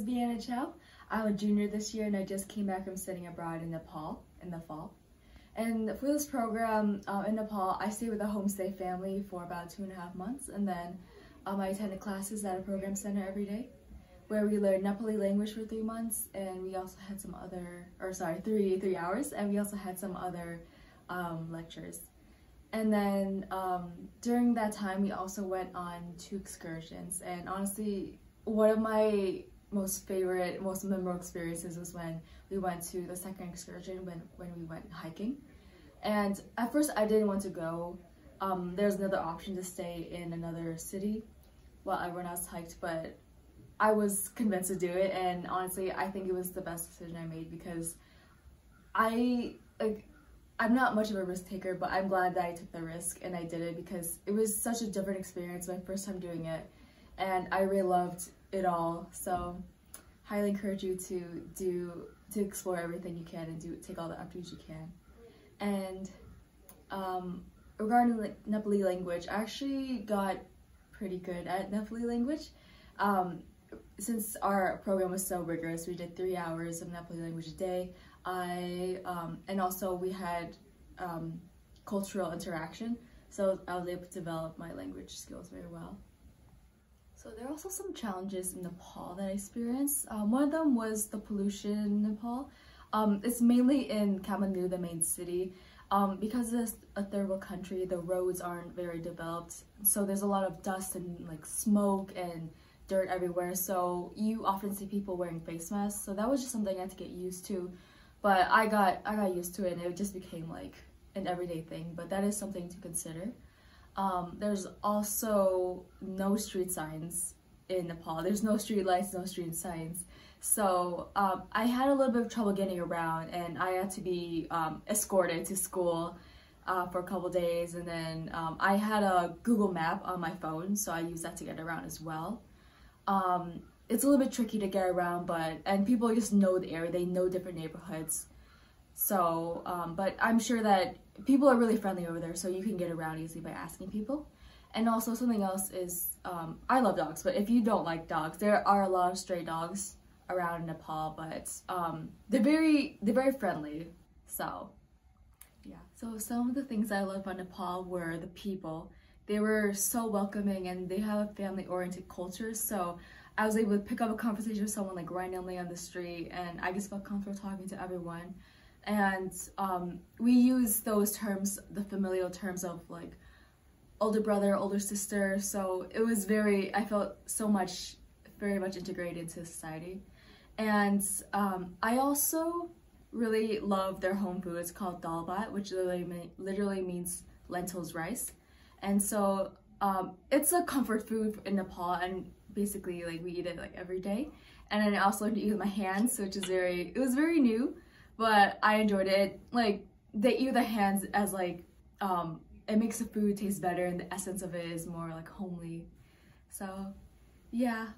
Viana Chau. I'm a junior this year and I just came back from studying abroad in Nepal in the fall. And for this program in Nepal, I stayed with a homestay family for about 2.5 months, and then I attended classes at a program center every day where we learned Nepali language for 3 months, and we also had some other, three hours, and we also had some other lectures. And then during that time, we also went on 2 excursions, and honestly, one of my most memorable experiences was when we went to the second excursion when we went hiking. And at first I didn't want to go. There's another option to stay in another city while everyone else hiked, but I was convinced to do it, and honestly I think it was the best decision I made because I'm not much of a risk taker, but I'm glad that I took the risk and I did it because it was such a different experience, my first time doing it, and I really loved it all. So highly encourage you to explore everything you can and take all the opportunities you can. And regarding Nepali language, I actually got pretty good at Nepali language. Since our program was so rigorous, we did 3 hours of Nepali language a day. And also we had cultural interaction, so I was able to develop my language skills very well. So there are also some challenges in Nepal that I experienced. One of them was the pollution in Nepal. It's mainly in Kathmandu, the main city. Because it's a third world country, the roads aren't very developed, so there's a lot of dust and like smoke and dirt everywhere, so you often see people wearing face masks. So that was just something I had to get used to, but I got used to it and it just became like an everyday thing. But that is something to consider. There's also no street signs in Nepal. There's no street lights, no street signs. So I had a little bit of trouble getting around, and I had to be escorted to school for a couple days, and then I had a Google map on my phone, so I used that to get around as well. It's a little bit tricky to get around, and people just know the area, they know different neighborhoods. So, but I'm sure that people are really friendly over there, so you can get around easily by asking people. And also something else is, I love dogs, but if you don't like dogs, there are a lot of stray dogs around Nepal, but they're very friendly. So yeah, so some of the things I loved about Nepal were the people. They were so welcoming and they have a family-oriented culture, so I was able to pick up a conversation with someone like randomly on the street, and I just felt comfortable talking to everyone. And we use those terms, the familial terms of like older brother, older sister, so it was I felt very much integrated into society. And I also really love their home food. It's called dal bhat, which literally means lentils rice. And so it's a comfort food in Nepal, and basically like we eat it like every day. And then I also learned to eat with my hands, which is it was very new, but I enjoyed it. Like they eat with their hands as like it makes the food taste better, and the essence of it is more like homely. So yeah.